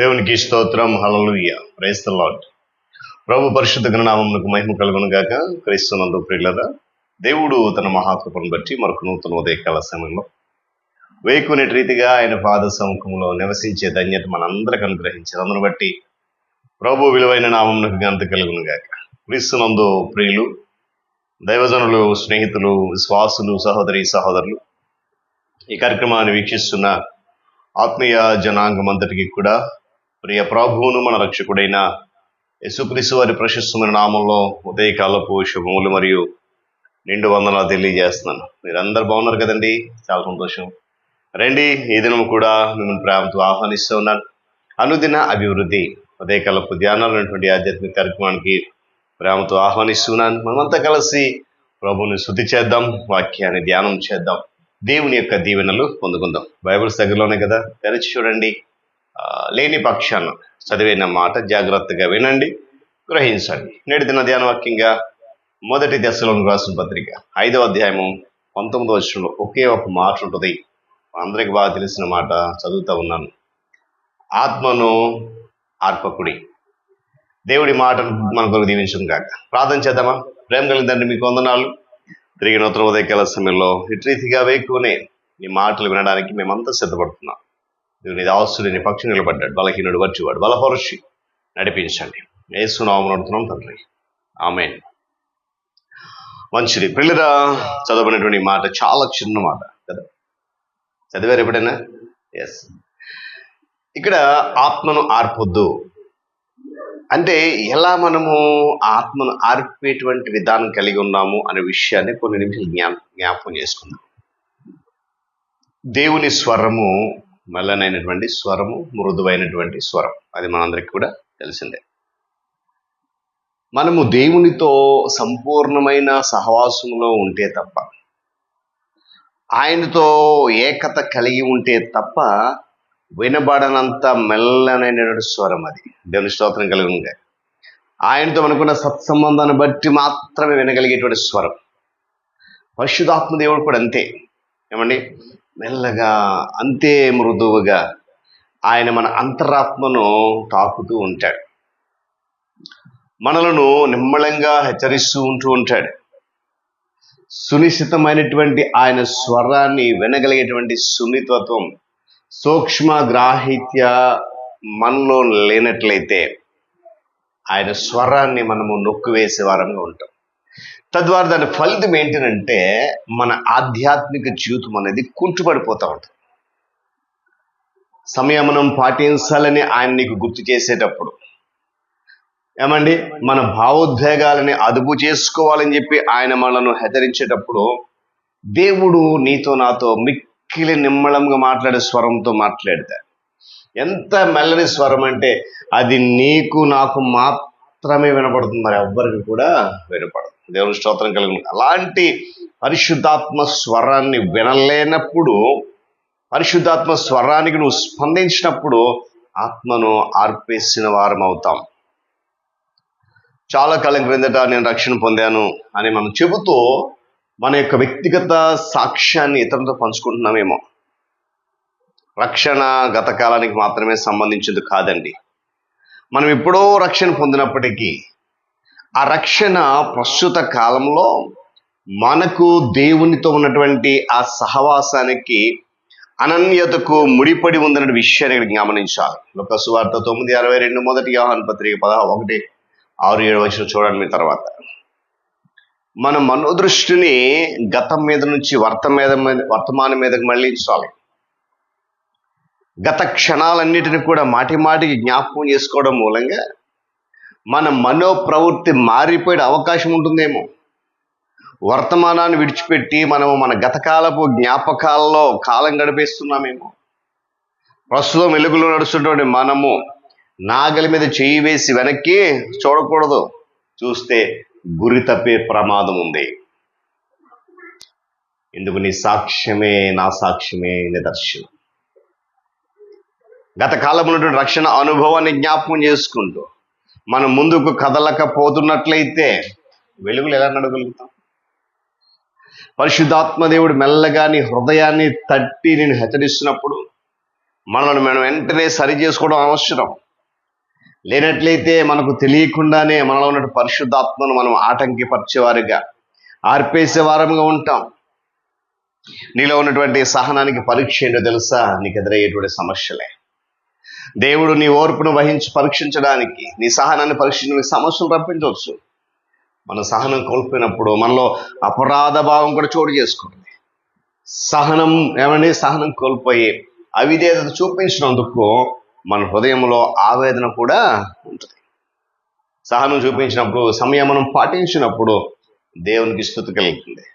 దేవునికి స్తోత్రం. Hallelujah. Praise the lord. ప్రభు పరిశుద్ధ నామమునకు మహిమ కలుగును గాక. క్రీస్తునందు ప్రియులారా, దేవుడు తన మహాకృపను బట్టి మరొక నూతన ఉదయకాల సమయంలో వేకునే రీతిగా ఆయన పాద సముఖంలో నివసించే ధన్యత మనందరికి అనుగ్రహించారు. అందును బట్టి ప్రభు విలువైన నామమునకు ఘనత కలుగును గాక. క్రీస్తునందు ప్రియులు, దైవజనులు, స్నేహితులు, విశ్వాసులు, సహోదరి సహోదరులు, ఈ కార్యక్రమాన్ని వీక్షిస్తున్న ఆత్మీయ జనాంగమంతటికి కూడా ప్రియ ప్రభువును మన రక్షకుడైన యేసుక్రీస్తు వారి ప్రశస్తమైన నామంలో ఉదయకాలపు శుభములు మరియు నిండు వందనాలు తెలియజేస్తున్నాను. మీరందరూ బాగున్నారు కదండి? చాలా సంతోషం. రండి, ఈ దినం కూడా మిమ్మల్ని ప్రేమతో ఆహ్వానిస్తూ ఉన్నాను. అనుదిన అభివృద్ధి ఉదయకాలపు ధ్యానాలు అనేటువంటి ఆధ్యాత్మిక కార్యక్రమానికి ప్రేమతో ఆహ్వానిస్తున్నాను. మనమంతా కలిసి ప్రభువుని స్తుతి చేద్దాం, వాక్యాన్ని ధ్యానం చేద్దాం, దేవుని యొక్క దీవెనలు పొందుకుందాం. బైబిల్స్ దగ్గరలోనే కదా, తెరిచి చూడండి. లేని పక్షాన చదివిన మాట జాగ్రత్తగా వినండి, గ్రహించండి. నేటి దిన ధ్యాన వాక్యంగా మొదటి దశలోని రాసిన పత్రిక 5వ అధ్యాయము 19వ వచనంలో ఒకే ఒక మాట ఉంటుంది. అందరికి బాగా తెలిసిన మాట చదువుతూ ఉన్నాను. ఆత్మను ఆర్పకుడి. దేవుడి మాటను మన కొరకు దీవించడం కాక. ప్రార్థన చేద్దామా? ప్రేమ కలిగిందండి, మీకు వందనాలు. తిరిగి నూతన ఉదయకాల సమయంలో ఇటు రీతిగా వేకునే నీ మాటలు వినడానికి మేమంతా సిద్ధపడుతున్నాం. దేవుని దాసుడు నీ పక్షి నిలబడ్డాడు, బలహీనుడు వచ్చేవాడు, బలపరుచి నడిపించండి. యేసు నామమున అడుగుతున్నాం తండ్రి, ఆమేన్. మంచిది పిల్లరా, చదవనటువంటి మాట చాలా చిన్న మాట కదా, చదివారు ఎప్పుడైనా? ఎస్. ఇక్కడ ఆత్మను ఆర్పొద్దు అంటే ఎలా మనము ఆత్మను ఆర్పేటువంటి విధానం కలిగి ఉన్నాము అనే విషయాన్ని కొన్ని నిమిషాలు జ్ఞాపకం చేసుకుందాం. దేవుని స్వరము మెల్లనైనటువంటి స్వరము, మృదువైనటువంటి స్వరం, అది మనందరికీ కూడా తెలిసిందే. మనము దేవునితో సంపూర్ణమైన సహవాసంలో ఉంటే తప్ప, ఆయనతో ఏకత కలిగి ఉంటే తప్ప వినబడనంత మెల్లనైనటువంటి స్వరం అది. దేవుని స్తోత్రం కలిగి ఆయనతో మనకున్న సత్సంబంధాన్ని బట్టి మాత్రమే వినగలిగేటువంటి స్వరం. పరిశుద్ధాత్మ దేవుడు కూడా అంతే. ఏమండి? మెల్లగా, అంతే మృదువుగా ఆయన మన అంతరాత్మను తాకుతూ ఉంటాడు. మనలను నిమ్మళంగా హెచ్చరిస్తూ ఉంటాడు. సునిశ్చితమైనటువంటి ఆయన స్వరాన్ని వినగలిగేటువంటి సున్నితత్వం, సూక్ష్మ గ్రాహిత్య మనలో లేనట్లయితే ఆయన స్వరాన్ని మనము నొక్కివేసే వారంగా ఉంటాం. తద్వారా దాని ఫలితం ఏంటంటే మన ఆధ్యాత్మిక జీవితం అనేది కుంటుపడిపోతూ ఉంటుంది. సంయమనం పాటించాలని ఆయన నీకు గుర్తు చేసేటప్పుడు, ఏమండి, మన భావోద్వేగాలని అదుపు చేసుకోవాలని చెప్పి ఆయన మనను హెచ్చరించేటప్పుడు, దేవుడు నీతో నాతో మిక్కిలి నిమ్మళంగా మాట్లాడే స్వరంతో మాట్లాడతాడు. ఎంత మెల్లని స్వరం అంటే అది నీకు నాకు మాత్రమే వినపడుతుంది, మరి ఎవ్వరికి కూడా వినపడదు. దేవుని స్తోత్రం కలిగి. అలాంటి పరిశుద్ధాత్మ స్వరాన్ని వినలేనప్పుడు, పరిశుద్ధాత్మ స్వరానికి నువ్వు స్పందించినప్పుడు ఆత్మను ఆర్పేసిన వారం అవుతాం. చాలా కాలం క్రిందట నేను రక్షణ పొందాను అని మనం చెబుతూ మన యొక్క వ్యక్తిగత సాక్ష్యాన్ని ఇతరులతో పంచుకుంటున్నామేమో. రక్షణ గత కాలానికి మాత్రమే సంబంధించింది కాదండి. మనం ఎప్పుడో రక్షణ పొందినప్పటికీ ఆ రక్షణ ప్రస్తుత కాలంలో మనకు దేవునితో ఉన్నటువంటి ఆ సహవాసానికి, అనన్యతకు ముడిపడి ఉందనే విషయాన్ని గమనించాలి. లూకా సువార్త 9:62, మొదటి యోహాను పత్రిక 1:6-7 చూడండి. మీ తర్వాత మన మనోదృష్టిని గతం మీద నుంచి వర్తమానం మీదకి మళ్ళించాలి. గత క్షణాలన్నిటిని కూడా మాటి మాటికి జ్ఞాపకం చేసుకోవడం మూలంగా మన మనోప్రవృత్తి మారిపోయే అవకాశం ఉంటుందేమో. వర్తమానాన్ని విడిచిపెట్టి మనము మన గతకాలపు జ్ఞాపకాల్లో కాలం గడిపేస్తున్నామేమో. ప్రస్తుతం వెలుగులో నడుస్తున్నటువంటి మనము నాగలి మీద చేయి వేసి వెనక్కి చూడకూడదు. చూస్తే గురి తప్పే ప్రమాదం ఉంది. ఇందుకు నీ సాక్ష్యమే, నా సాక్ష్యమే నిదర్శనం. గత కాలంలో ఉన్నటువంటి రక్షణ అనుభవాన్ని జ్ఞాపకం చేసుకుంటూ మనం ముందుకు కదలకపోతున్నట్లయితే వెలుగులు ఎలా నడగలుగుతాం? పరిశుద్ధాత్మ దేవుడు మెల్లగా నీ హృదయాన్ని తట్టి నేను హెచ్చరిస్తున్నప్పుడు మనల్ని మనం వెంటనే సరి చేసుకోవడం అవసరం. లేనట్లయితే మనకు తెలియకుండానే మనలో ఉన్న పరిశుద్ధాత్మను మనం ఆటంకపరిచేవారుగా, ఆర్పేసే వారంగా ఉంటాం. నీలో ఉన్నటువంటి సహనానికి పరీక్ష ఏంటో తెలుసా? నీకు ఎదురయ్యేటువంటి సమస్యలే. దేవుడు నీ ఓర్పును పరీక్షించడానికి, నీ సహనాన్ని పరీక్షించడానికి సమస్యలు రప్పించవచ్చు. మన సహనం కోల్పోయినప్పుడు మనలో అపరాధ భావం కూడా చోటు చేసుకుంటుంది. సహనం కోల్పోయి అవిధేయత చూపించినందుకు మన హృదయంలో ఆవేదన కూడా ఉంటుంది. సహనం చూపించినప్పుడు, సంయమనం పాటించినప్పుడు దేవునికి స్తుతి కలుగుతుంది.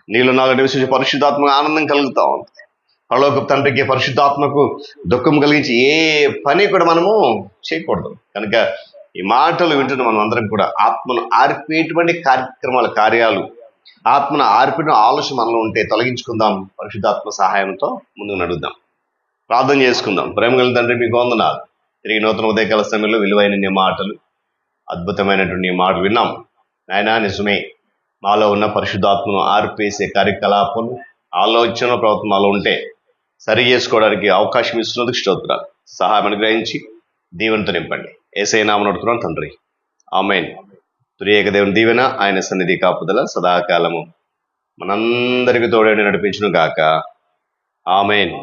నీలో నాలో నివసించే పరిశుద్ధాత్మకు ఆనందం కలుగుతూ ఉంటుంది. పరలోక తండ్రికి, పరిశుద్ధాత్మకు దుఃఖం కలిగించి ఏ పని కూడా మనము చేయకూడదు. కనుక ఈ మాటలు వింటున్న మనం అందరం కూడా ఆత్మను ఆర్పేటువంటి కార్యాలు, ఆత్మను ఆర్పిన ఆలోచన మనలో ఉంటే తొలగించుకుందాం. పరిశుద్ధాత్మ సహాయంతో ముందుకు నడుద్దాం. ప్రార్థన చేసుకుందాం. ప్రేమ కలిగిన తండ్రి, మీకు వందనాలు. తిరిగి నూతన ఉదయకాల సమయంలో విలువైన నీ మాటలు, అద్భుతమైనటువంటి మాటలు విన్నాం నాయనా. నిజమే, మాలో ఉన్న పరిశుద్ధాత్మను ఆర్పేసే కార్యకలాపాలు, ఆలోచన, ప్రవర్తన మాలో ఉంటే సరి చేసుకోవడానికి అవకాశం ఇస్తున్నందుకు స్తోత్రాలు. సహాయం అనుగ్రహించి దీవెనతో నింపండి. యేసయ్య నామమున అడుగుతున్నాను తండ్రి, ఆమేన్. త్రియేక దేవుని దీవెన, ఆయన సన్నిధి కాపుదల సదాకాలము మనందరికి తోడేడి నడిపించును గాక. ఆమేన్.